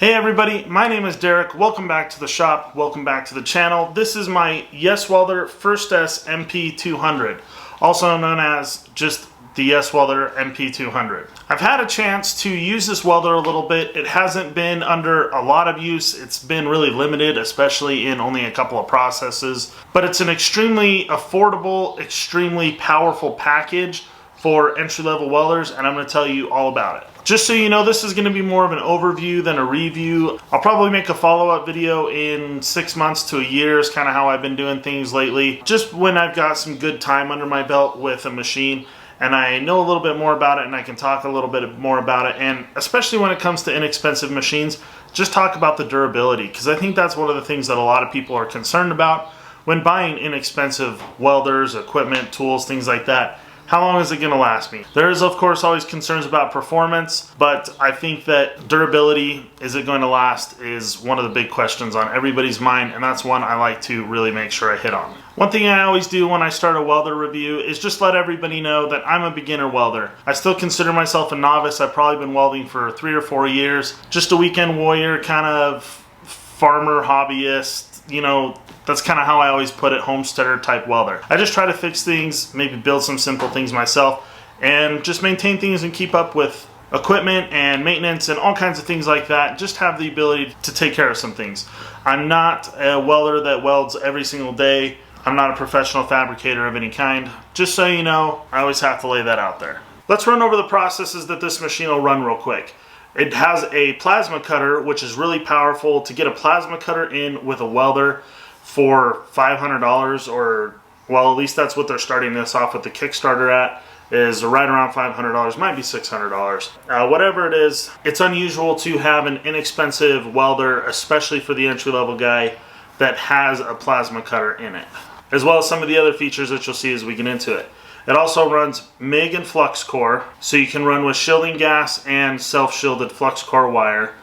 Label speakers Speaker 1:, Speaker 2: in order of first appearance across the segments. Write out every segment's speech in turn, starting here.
Speaker 1: Hey everybody, my name is Derek. Welcome back to the shop. Welcome back to the channel. This is my YesWelder Firstess MP200, also known as just the YesWelder MP200. I've had a chance to use this welder a little bit. It hasn't been under a lot of use. It's been really limited, especially in only a couple of processes. But it's an extremely affordable, extremely powerful package for entry-level welders, and I'm going to tell you all about it. Just so you know, this is going to be more of an overview than a review. I'll probably make a follow-up video in 6 months to a year is kind of how I've been doing things lately. Just when I've got some good time under my belt with a machine and I know a little bit more about it and I can talk a little bit more about it, and especially when it comes to inexpensive machines, just talk about the durability, because I think that's one of the things that a lot of people are concerned about when buying inexpensive welders, equipment, tools, things like that. How long is it going to last me? There is, of course, always concerns about performance, but I think that durability, is it going to last, is one of the big questions on everybody's mind, and that's one I like to really make sure I hit on. One thing I always do when I start a welder review is just let everybody know that I'm a beginner welder. I still consider myself a novice. I've probably been welding for 3 or 4 years. Just a weekend warrior, kind of farmer, hobbyist, you know, that's kind of how I always put it, homesteader type welder. I just try to fix things, maybe build some simple things myself, and just maintain things and keep up with equipment and maintenance and all kinds of things like that. Just have the ability to take care of some things. I'm not a welder that welds every single day. I'm not a professional fabricator of any kind. Just so you know, I always have to lay that out there. Let's run over the processes that this machine will run real quick. It has a plasma cutter, which is really powerful. To get a plasma cutter in with a welder for $500, or, well, at least that's what they're starting this off with the Kickstarter at, is right around $500, might be $600. Whatever it is, it's unusual to have an inexpensive welder, especially for the entry-level guy, that has a plasma cutter in it, as well as some of the other features that you'll see as we get into it. It also runs MIG and Flux Core, so you can run with shielding gas and self-shielded Flux Core wire.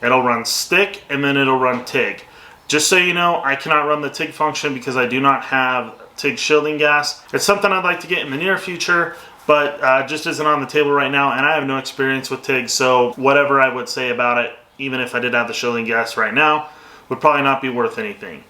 Speaker 1: It'll run stick, and then it'll run TIG. Just so you know, I cannot run the TIG function because I do not have TIG shielding gas. It's something I'd like to get in the near future, but just isn't on the table right now, and I have no experience with TIG, so whatever I would say about it, even if I did have the shielding gas right now, would probably not be worth anything.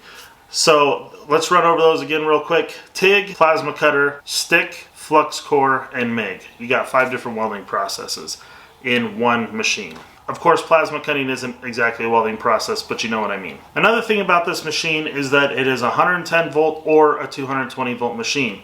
Speaker 1: So let's run over those again real quick. TIG, plasma cutter, stick, Flux Core, and MIG. You got 5 different welding processes in one machine. Of course, plasma cutting isn't exactly a welding process, but you know what I mean. Another thing about this machine is that it is a 110 volt or a 220 volt machine.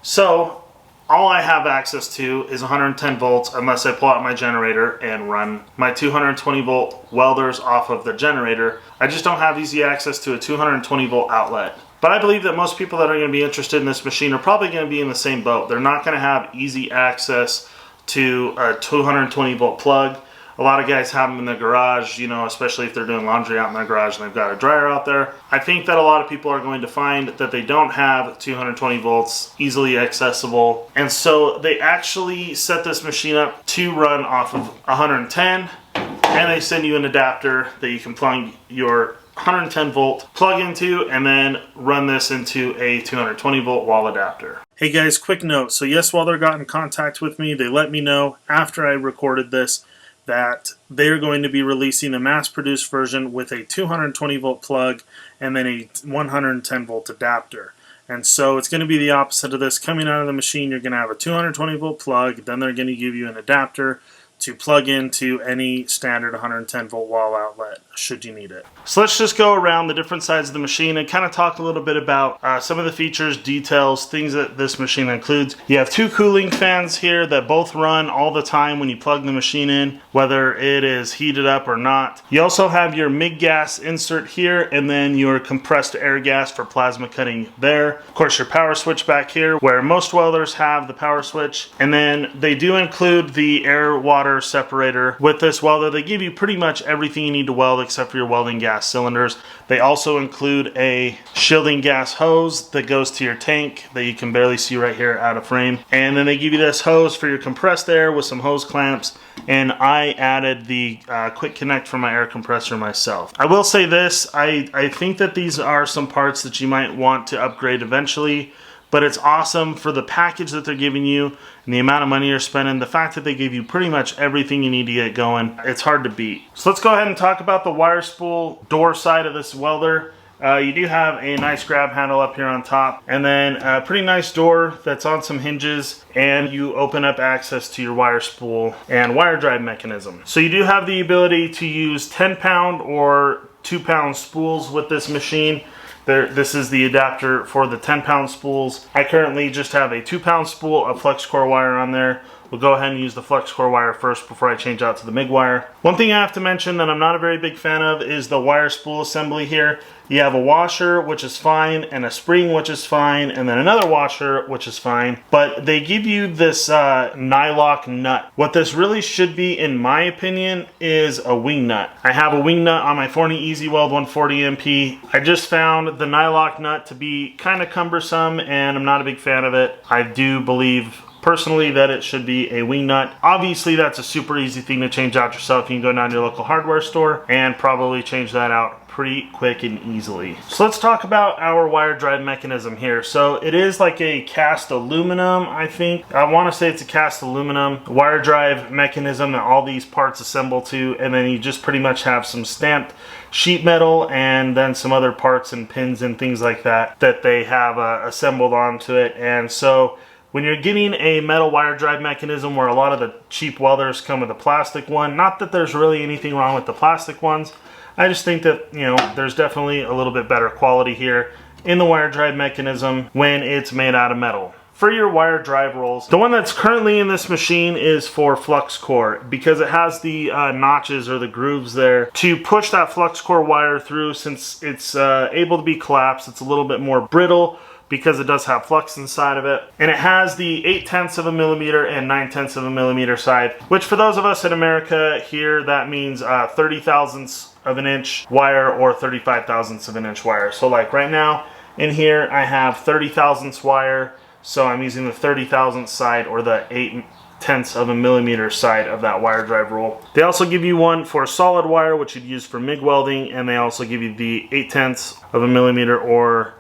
Speaker 1: So all I have access to is 110 volts unless I pull out my generator and run my 220 volt welders off of the generator. I just don't have easy access to a 220 volt outlet. But I believe that most people that are going to be interested in this machine are probably going to be in the same boat. They're not going to have easy access to a 220 volt plug. A lot of guys have them in the garage, you know, especially if they're doing laundry out in their garage and they've got a dryer out there. I think that a lot of people are going to find that they don't have 220 volts easily accessible. And so they actually set this machine up to run off of 110, and they send you an adapter that you can plug your 110 volt plug into, and then run this into a 220 volt wall adapter. Hey guys, quick note. So YesWelder got in contact with me. They let me know after I recorded this that they're going to be releasing a mass-produced version with a 220 volt plug and then a 110 volt adapter. And so it's going to be the opposite of this. Coming out of the machine, you're going to have a 220 volt plug, then they're going to give you an adapter to plug into any standard 110 volt wall outlet should you need it. So let's just go around the different sides of the machine and kind of talk a little bit about some of the features, details, things that this machine includes. You have 2 cooling fans here that both run all the time when you plug the machine in, whether it is heated up or not. You also have your MIG gas insert here, and then your compressed air gas for plasma cutting there. Of course, your power switch back here, where most welders have the power switch. And then they do include the air water separator with this welder. They give you pretty much everything you need to weld except for your welding gas cylinders. They also include a shielding gas hose that goes to your tank that you can barely see right here out of frame. And then they give you this hose for your compressed air with some hose clamps. And I added the quick connect for my air compressor myself. I will say this, I think that these are some parts that you might want to upgrade eventually, but it's awesome for the package that they're giving you and the amount of money you're spending. The fact that they give you pretty much everything you need to get going, it's hard to beat. So let's go ahead and talk about the wire spool door side of this welder. You do have a nice grab handle up here on top, and then a pretty nice door that's on some hinges, and you open up access to your wire spool and wire drive mechanism. So you do have the ability to use 10-pound or 2-pound spools with this machine. This is the adapter for the 10-pound spools. I currently just have a 2-pound spool of Flux Core wire on there. We'll go ahead and use the Flux Core wire first before I change out to the MIG wire. One thing I have to mention that I'm not a very big fan of is the wire spool assembly here. You have a washer, which is fine, and a spring, which is fine, and then another washer, which is fine. But they give you this nylock nut. What this really should be, in my opinion, is a wing nut. I have a wing nut on my Forney YesWelder 140 MP. I just found the nylock nut to be kind of cumbersome, and I'm not a big fan of it. I do believe personally that it should be a wing nut. Obviously that's a super easy thing to change out yourself. You can go down to your local hardware store and probably change that out pretty quick and easily. So let's talk about our wire drive mechanism here. So it is like a cast aluminum, I think. I want to say it's a cast aluminum wire drive mechanism that all these parts assemble to, and then you just pretty much have some stamped sheet metal and then some other parts and pins and things like that that they have assembled onto it. And so when you're getting a metal wire drive mechanism, where a lot of the cheap welders come with a plastic one, not that there's really anything wrong with the plastic ones, I just think that, you know, there's definitely a little bit better quality here in the wire drive mechanism when it's made out of metal. For your wire drive rolls, the one that's currently in this machine is for Flux Core because it has the notches or the grooves there to push that Flux Core wire through. Since it's able to be collapsed, it's a little bit more brittle because it does have flux inside of it. And it has the 0.8 of a millimeter and 0.9 of a millimeter side, which for those of us in America here, that means 30 thousandths of an inch wire or 35 thousandths of an inch wire. So like right now in here, I have 30 thousandths wire. So I'm using the 30 thousandths side or the 0.8 of a millimeter side of that wire drive roll. They also give you one for solid wire, which you'd use for MIG welding, and they also give you the 0.8 of a millimeter or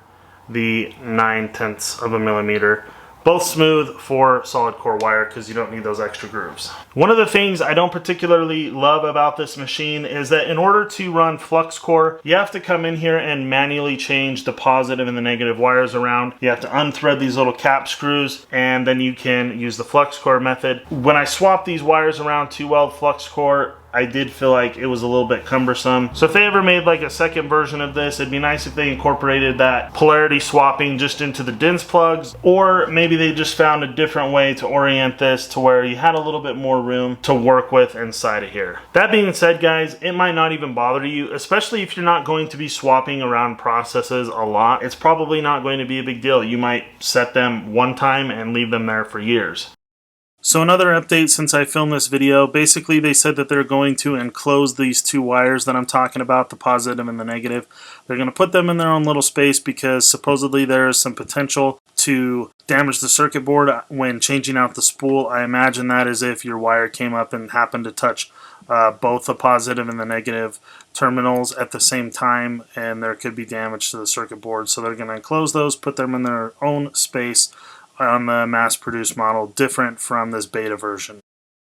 Speaker 1: the 0.9 of a millimeter. Both smooth for solid core wire because you don't need those extra grooves. One of the things I don't particularly love about this machine is that in order to run Flux Core, you have to come in here and manually change the positive and the negative wires around. You have to unthread these little cap screws, and then you can use the Flux Core method. When I swap these wires around to weld Flux Core, I did feel like it was a little bit cumbersome. So if they ever made like a second version of this, it'd be nice if they incorporated that polarity swapping just into the DINS plugs, or maybe they just found a different way to orient this to where you had a little bit more room to work with inside of here. That being said, guys, it might not even bother you, especially if you're not going to be swapping around processes a lot. It's probably not going to be a big deal. You might set them one time and leave them there for years. So another update since I filmed this video, basically they said that they're going to enclose these two wires that I'm talking about, the positive and the negative. They're going to put them in their own little space because supposedly there is some potential to damage the circuit board when changing out the spool. I imagine that is if your wire came up and happened to touch both the positive and the negative terminals at the same time, and there could be damage to the circuit board. So they're going to enclose those, put them in their own space on the mass-produced model, different from this beta version.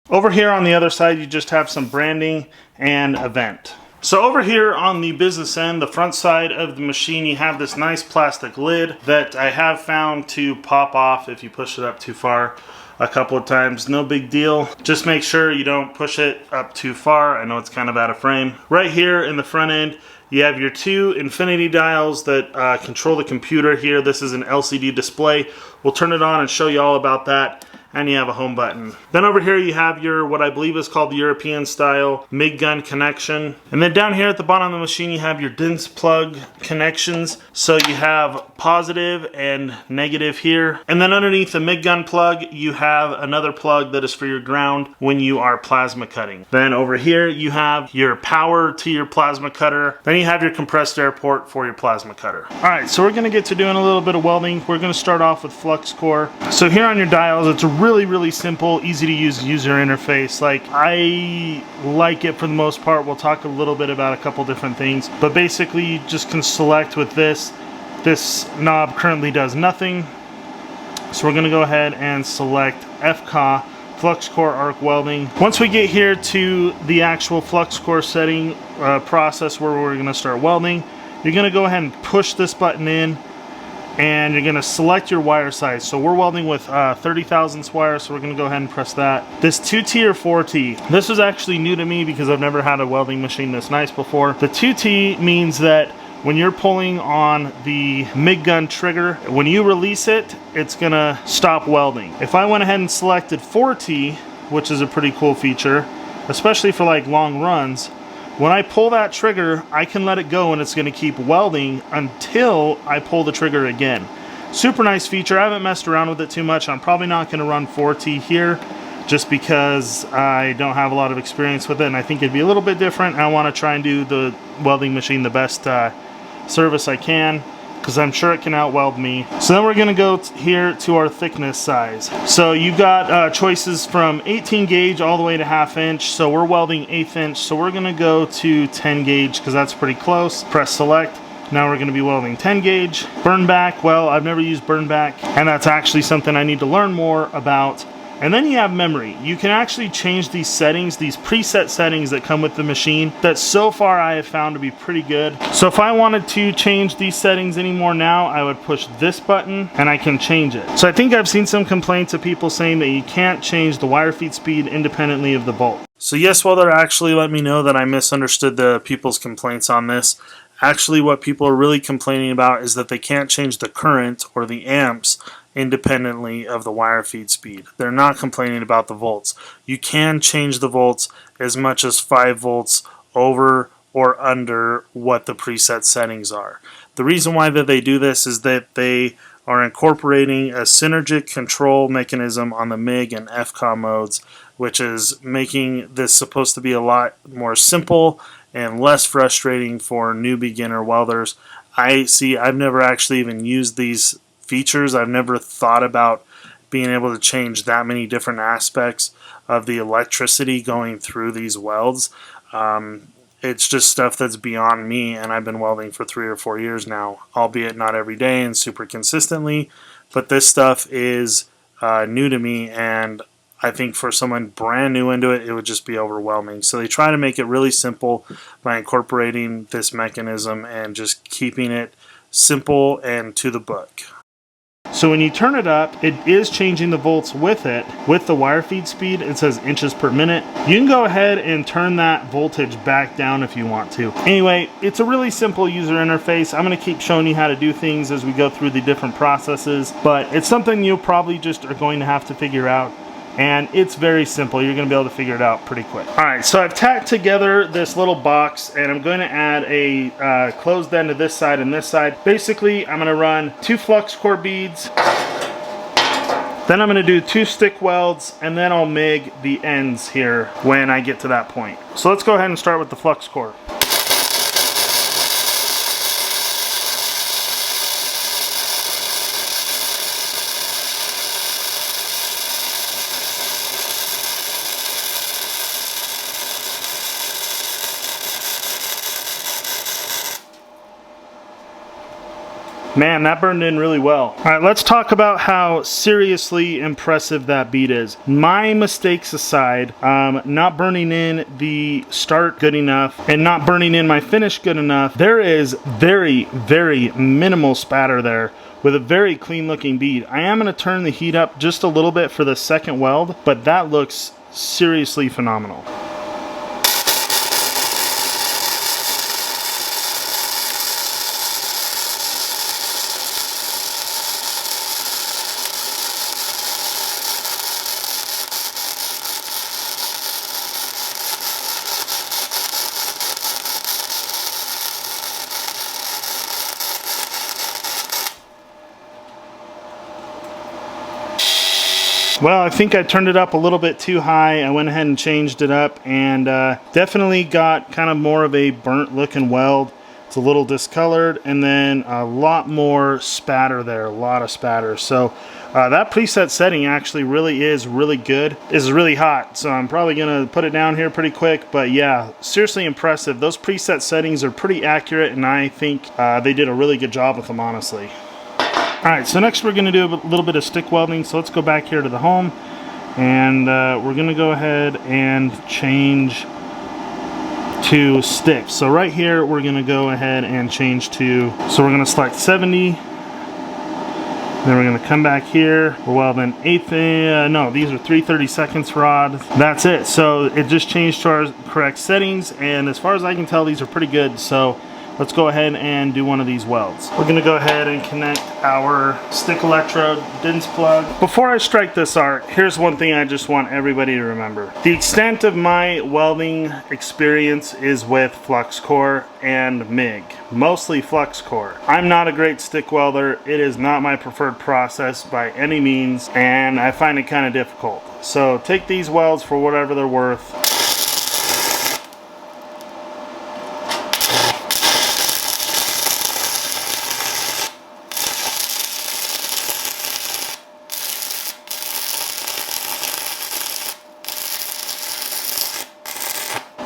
Speaker 1: Over here on the other side, you just have some branding and a vent. So over here on the business end, the front side of the machine, you have this nice plastic lid that I have found to pop off if you push it up too far a couple of times. No big deal. Just make sure you don't push it up too far. I know it's kind of out of frame. Right here in the front end, you have your two infinity dials that control the computer here. This is an LCD display. We'll turn it on and show you all about that. And you have a home button. Then over here you have your, what I believe is called the European style MIG gun connection. And then down here at the bottom of the machine you have your DINS plug connections. So you have positive and negative here. And then underneath the MIG gun plug you have another plug that is for your ground when you are plasma cutting. Then over here you have your power to your plasma cutter. Then you have your compressed air port for your plasma cutter. Alright, so we're going to get to doing a little bit of welding. We're going to start off with Flux Core. So here on your dials, it's a really simple, easy to use user interface. Like, I like it for the most part. We'll talk a little bit about a couple different things, but basically you just can select with this. This knob currently does nothing. So we're going to go ahead and select FCA, Flux Core Arc Welding. Once we get here to the actual Flux Core setting process where we're going to start welding, you're going to go ahead and push this button in, and you're going to select your wire size. So we're welding with 30 thousandths wire, so we're going to go ahead and press that. This 2T or 4T, this was actually new to me because I've never had a welding machine this nice before. The 2T means that when you're pulling on the MIG gun trigger, when you release it, it's gonna stop welding. If I went ahead and selected 4T, which is a pretty cool feature, especially for like long runs, when I pull that trigger, I can let it go and it's gonna keep welding until I pull the trigger again. Super nice feature. I haven't messed around with it too much. I'm probably not gonna run 4T here just because I don't have a lot of experience with it, and I think it'd be a little bit different. I wanna try and do the welding machine the best service I can, because I'm sure it can out-weld me. So then we're going to go here to our thickness size. So you've got choices from 18 gauge all the way to 1/2 inch. So we're welding 1/8 inch. So we're going to go to 10 gauge because that's pretty close. Press select. Now we're going to be welding 10 gauge. Burn back, well, I've never used burn back, and that's actually something I need to learn more about. And then you have memory. You can actually change these settings, these preset settings that come with the machine that so far I have found to be pretty good. So if I wanted to change these settings anymore now, I would push this button and I can change it. So I think I've seen some complaints of people saying that you can't change the wire feed speed independently of the bolt. So YesWelder actually let me know that I misunderstood the people's complaints on this. Actually, what people are really complaining about is that they can't change the current or the amps independently of the wire feed speed. They're not complaining about the volts. You can change the volts as much as 5 volts over or under what the preset settings are. The reason why that they do this is that they are incorporating a synergic control mechanism on the MIG and FCA modes, which is making this supposed to be a lot more simple and less frustrating for new beginner welders. I've never actually even used these features. I've never thought about being able to change that many different aspects of the electricity going through these welds. It's just stuff that's beyond me, and I've been welding for 3 or 4 years now, albeit not every day and super consistently, but this stuff is new to me, and I think for someone brand new into it, it would just be overwhelming. So they try to make it really simple by incorporating this mechanism and just keeping it simple and to the book. So when you turn it up, it is changing the volts with it. With the wire feed speed, it says inches per minute. You can go ahead and turn that voltage back down if you want to. Anyway, it's a really simple user interface. I'm going to keep showing you how to do things as we go through the different processes, but it's something you probably just are going to have to figure out. And it's very simple. You're going to be able to figure it out pretty quick. Alright, so I've tacked together this little box, and I'm going to add a closed end to this side and this side. Basically, I'm going to run 2 Flux Core beads. Then I'm going to do 2 stick welds, and then I'll MIG the ends here when I get to that point. So let's go ahead and start with the Flux Core. Man, that burned in really well. Alright, let's talk about how seriously impressive that bead is. My mistakes aside, not burning in the start good enough and not burning in my finish good enough, there is very, very minimal spatter there with a very clean looking bead. I am going to turn the heat up just a little bit for the second weld, but that looks seriously phenomenal. Well, I think I turned it up a little bit too high. I went ahead and changed it up, and definitely got kind of more of a burnt looking weld. It's a little discolored, and then a lot more spatter there, a lot of spatter. So that preset setting actually really is really good. This is really hot, so I'm probably gonna put it down here pretty quick, but yeah, seriously impressive. Those preset settings are pretty accurate, and I think they did a really good job with them, honestly. Alright, so next we're going to do a little bit of stick welding. So let's go back here to the home, and we're going to go ahead and change to stick. So right here we're going to go ahead and change to, so we're going to select 70. Then we're going to come back here. We're welding no, these are 3/32 rods. That's it. So it just changed to our correct settings, and as far as I can tell, these are pretty good. So let's go ahead and do one of these welds. We're going to go ahead and connect our stick electrode DINS plug. Before I strike this arc, here's one thing I just want everybody to remember. The extent of my welding experience is with Flux Core and MIG, mostly Flux Core. I'm not a great stick welder. It is not my preferred process by any means, and I find it kind of difficult. So take these welds for whatever they're worth.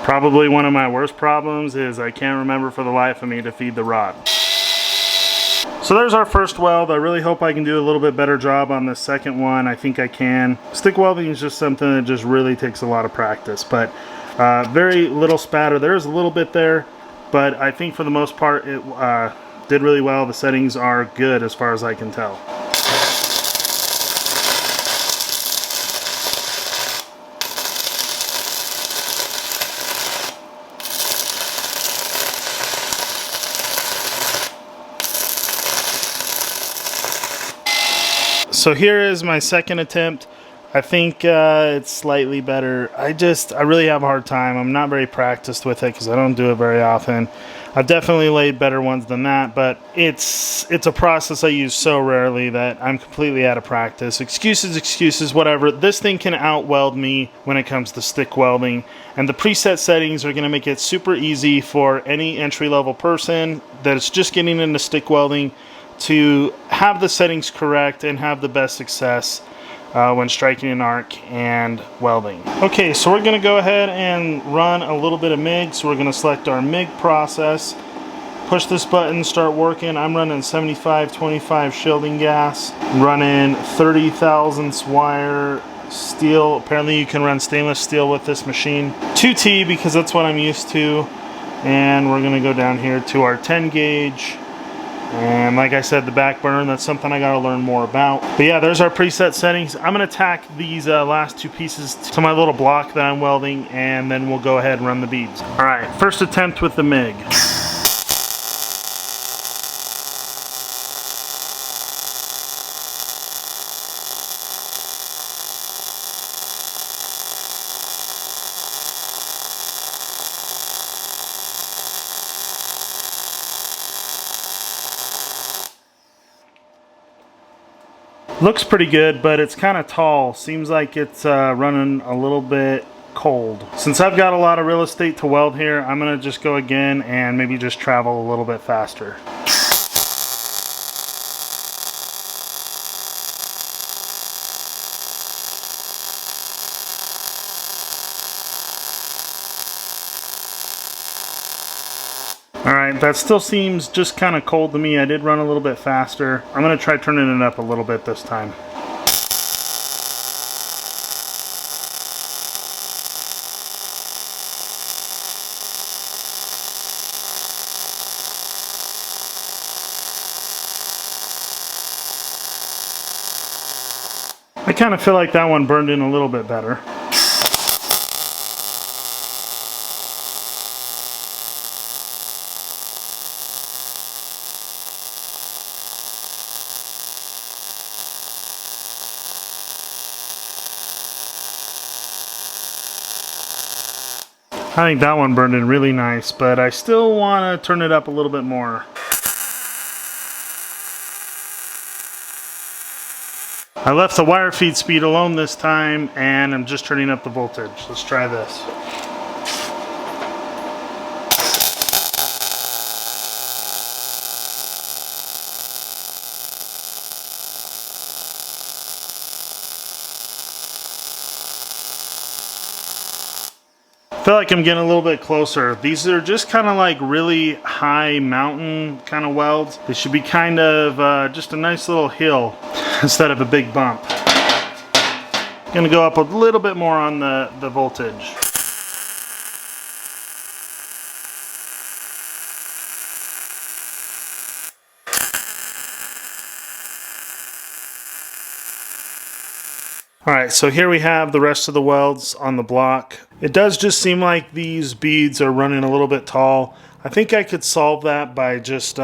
Speaker 1: Probably one of my worst problems is I can't remember for the life of me to feed the rod. So there's our first weld. I really hope I can do a little bit better job on the second one. I think I can. Stick welding is just something that just really takes a lot of practice, but very little spatter. There's a little bit there, but I think for the most part it did really well. The settings are good as far as I can tell. So here is my second attempt. I think it's slightly better. I really have a hard time. I'm not very practiced with it because I don't do it very often. I've definitely laid better ones than that, but it's a process I use so rarely that I'm completely out of practice. Excuses, whatever. This thing can out-weld me when it comes to stick welding, and the preset settings are going to make it super easy for any entry-level person that's just getting into stick welding to have the settings correct and have the best success when striking an arc and welding. Okay, so we're going to go ahead and run a little bit of MIG. So we're going to select our MIG process, push this button, start working. I'm running 75-25 shielding gas, running 30 thousandths wire steel. Apparently you can run stainless steel with this machine. 2T because that's what I'm used to. And we're going to go down here to our 10 gauge. And like I said, the back burn, that's something I gotta learn more about. But yeah, there's our preset settings. I'm gonna tack these last two pieces to my little block that I'm welding, and then we'll go ahead and run the beads. All right, first attempt with the MIG. Looks pretty good, but it's kind of tall. Seems like it's running a little bit cold. Since I've got a lot of real estate to weld here, I'm gonna just go again and maybe just travel a little bit faster. Alright, that still seems just kind of cold to me. I did run a little bit faster. I'm going to try turning it up a little bit this time. I kind of feel like that one burned in a little bit better. I think that one burned in really nice, but I still want to turn it up a little bit more. I left the wire feed speed alone this time, and I'm just turning up the voltage. Let's try this. feel like I'm getting a little bit closer. These are just kind of like really high mountain kind of welds. They should be kind of just a nice little hill instead of a big bump. Gonna go up a little bit more on the voltage. Alright, so here we have the rest of the welds on the block. It does just seem like these beads are running a little bit tall. I think I could solve that by just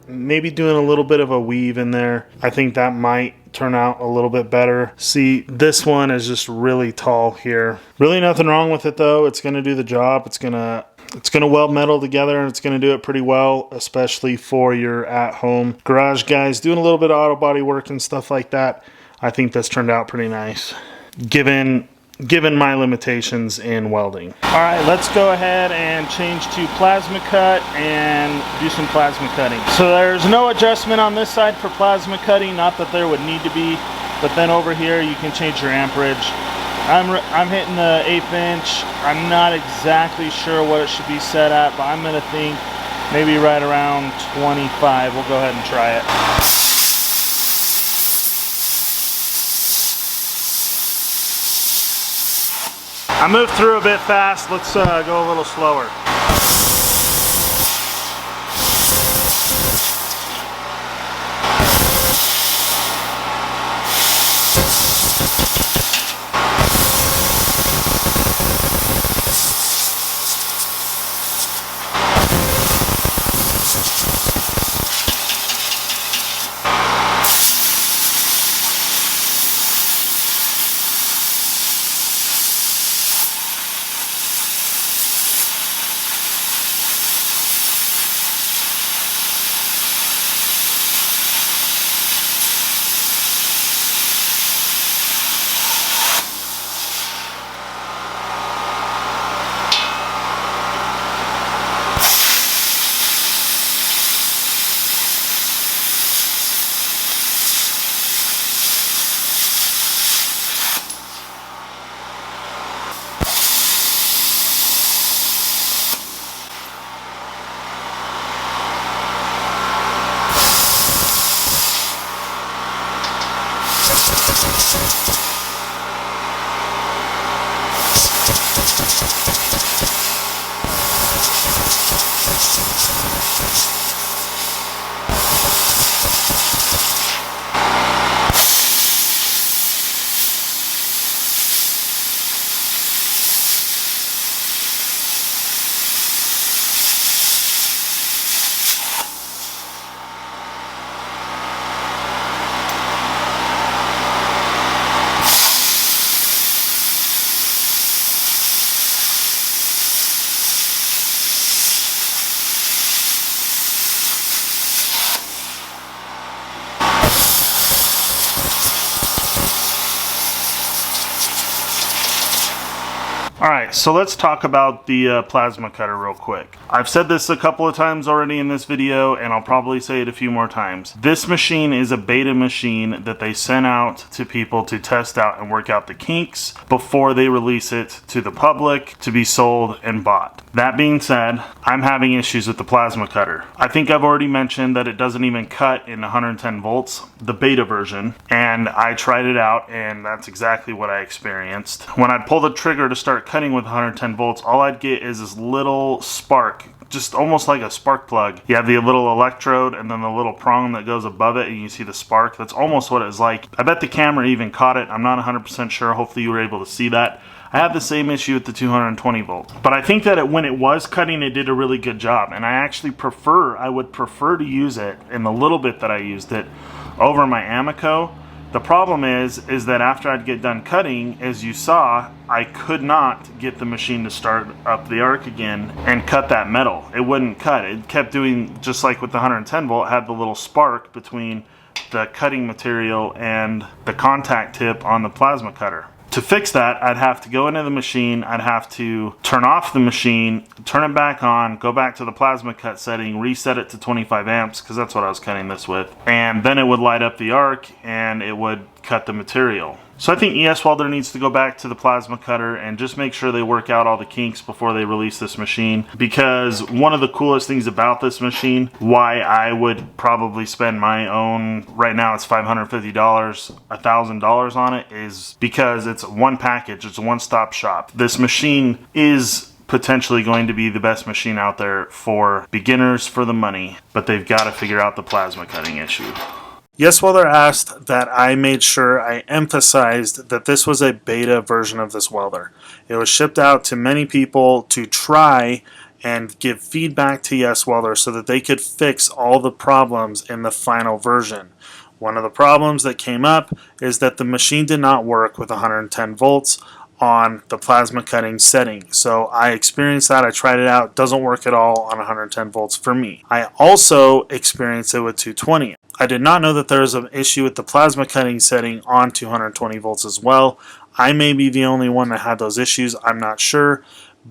Speaker 1: maybe doing a little bit of a weave in there. I think that might turn out a little bit better. See, this one is just really tall here. Really nothing wrong with it though. It's gonna do the job. It's gonna weld metal together, and it's gonna do it pretty well, especially for your at-home garage guys doing a little bit of auto body work and stuff like that. I think this turned out pretty nice, given my limitations in welding. All right, let's go ahead and change to plasma cut and do some plasma cutting. So there's no adjustment on this side for plasma cutting, not that there would need to be, but then over here you can change your amperage. I'm hitting the 1/8 inch. I'm not exactly sure what it should be set at, but I'm gonna think maybe right around 25. We'll go ahead and try it. I moved through a bit fast. Let's go a little slower. Alright, so let's talk about the plasma cutter real quick. I've said this a couple of times already in this video, and I'll probably say it a few more times. This machine is a beta machine that they sent out to people to test out and work out the kinks before they release it to the public to be sold and bought. That being said, I'm having issues with the plasma cutter. I think I've already mentioned that it doesn't even cut in 110 volts, the beta version, and I tried it out and that's exactly what I experienced. When I'd pull the trigger to start cutting with 110 volts, all I'd get is this little spark, just almost like a spark plug. You have the little electrode and then the little prong that goes above it and you see the spark. That's almost what it's like. I bet the camera even caught it. I'm not 100% sure. Hopefully you were able to see that. I have the same issue with the 220 volt. But I think that when it was cutting, it did a really good job. And I actually would prefer to use it in the little bit that I used it over my Amico. The problem is that after I'd get done cutting, as you saw, I could not get the machine to start up the arc again and cut that metal. It wouldn't cut. It kept doing, just like with the 110 volt, it had the little spark between the cutting material and the contact tip on the plasma cutter. To fix that, I'd have to go into the machine, I'd have to turn off the machine, turn it back on, go back to the plasma cut setting, reset it to 25 amps, because that's what I was cutting this with, and then it would light up the arc and it would cut the material. So I think YesWelder needs to go back to the plasma cutter and just make sure they work out all the kinks before they release this machine, because one of the coolest things about this machine, why I would probably spend my own, right now it's $550, $1,000 on it, is because it's one package, it's a one-stop shop. This machine is potentially going to be the best machine out there for beginners for the money, but they've got to figure out the plasma cutting issue. YesWelder asked that I made sure I emphasized that this was a beta version of this welder. It was shipped out to many people to try and give feedback to YesWelder so that they could fix all the problems in the final version. One of the problems that came up is that the machine did not work with 110 volts on the plasma cutting setting. So I experienced that. I tried it out. It doesn't work at all on 110 volts for me. I also experienced it with 220. I did not know that there was an issue with the plasma cutting setting on 220 volts as well. I may be the only one that had those issues. I'm not sure.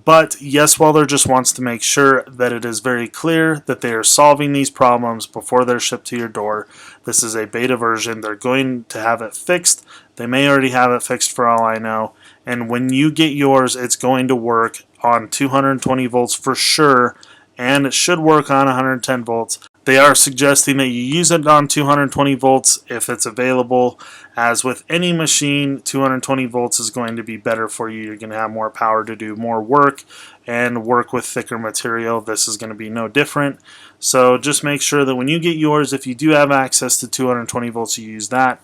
Speaker 1: But YesWelder just wants to make sure that it is very clear that they are solving these problems before they're shipped to your door. This is a beta version. They're going to have it fixed. They may already have it fixed for all I know. And when you get yours, it's going to work on 220 volts for sure, and it should work on 110 volts. They are suggesting that you use it on 220 volts if it's available. As with any machine, 220 volts is going to be better for you. You're going to have more power to do more work and work with thicker material. This is going to be no different. So just make sure that when you get yours, if you do have access to 220 volts, you use that.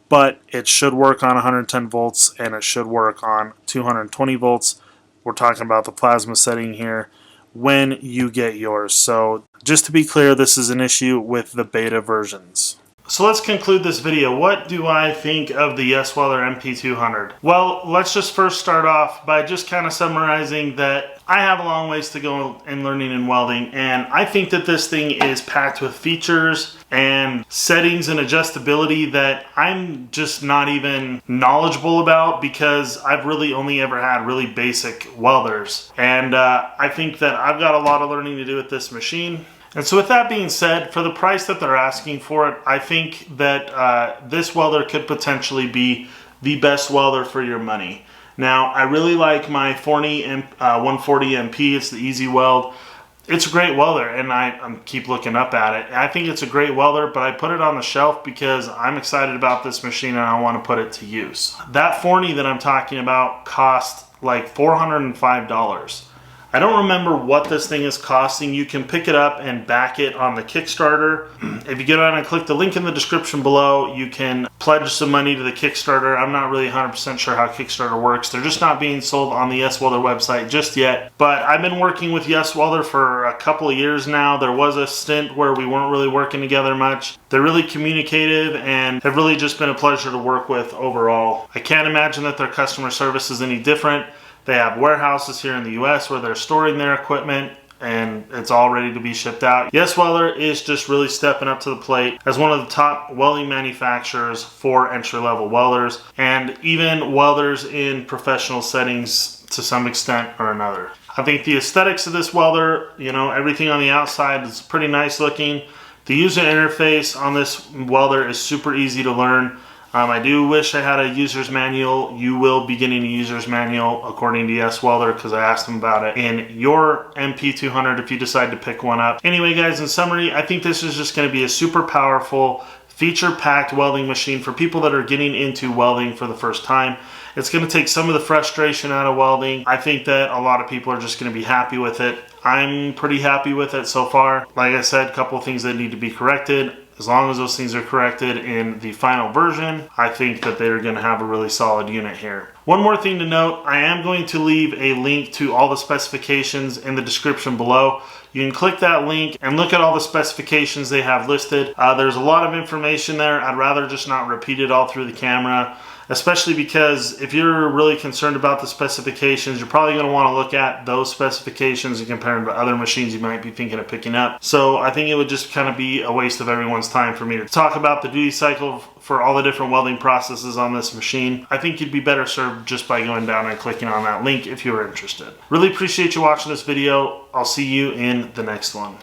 Speaker 1: But it should work on 110 volts and it should work on 220 volts. We're talking about the plasma setting here when you get yours. So just to be clear, this is an issue with the beta versions. So let's conclude this video. What do I think of the YesWelder MP200? Well, let's just first start off by just kind of summarizing that I have a long ways to go in learning and welding, and I think that this thing is packed with features and settings and adjustability that I'm just not even knowledgeable about, because I've really only ever had really basic welders. And I think that I've got a lot of learning to do with this machine. And so with that being said, for the price that they're asking for it, I think that this welder could potentially be the best welder for your money. Now, I really like my 140 MP. It's the Easy Weld. It's a great welder, and I keep looking up at it. I think it's a great welder, but I put it on the shelf because I'm excited about this machine and I want to put it to use. That 40 that I'm talking about cost like $405. I don't remember what this thing is costing. You can pick it up and back it on the Kickstarter. If you go down and click the link in the description below, you can pledge some money to the Kickstarter. I'm not really 100% sure how Kickstarter works. They're just not being sold on the YesWelder website just yet. But I've been working with YesWelder for a couple of years now. There was a stint where we weren't really working together much. They're really communicative and have really just been a pleasure to work with overall. I can't imagine that their customer service is any different. They have warehouses here in the US where they're storing their equipment and it's all ready to be shipped out. YesWelder is just really stepping up to the plate as one of the top welding manufacturers for entry-level welders and even welders in professional settings to some extent or another. I think the aesthetics of this welder, you know, everything on the outside is pretty nice looking. The user interface on this welder is super easy to learn. I do wish I had a user's manual. You will be getting a user's manual according to YesWelder because I asked them about it in your MP200 if you decide to pick one up. Anyway guys, in summary, I think this is just going to be a super powerful, feature-packed welding machine for people that are getting into welding for the first time. It's going to take some of the frustration out of welding. I think that a lot of people are just going to be happy with it. I'm pretty happy with it so far. Like I said, a couple of things that need to be corrected. As long as those things are corrected in the final version, I think that they're going to have a really solid unit here. One more thing to note, I am going to leave a link to all the specifications in the description below. You can click that link and look at all the specifications they have listed. There's a lot of information there. I'd rather just not repeat it all through the camera, especially because if you're really concerned about the specifications, you're probably going to want to look at those specifications and compare them to other machines you might be thinking of picking up. So I think it would just kind of be a waste of everyone's time for me to talk about the duty cycle for all the different welding processes on this machine. I think you'd be better served just by going down and clicking on that link if you were interested. Really appreciate you watching this video. I'll see you in the next one.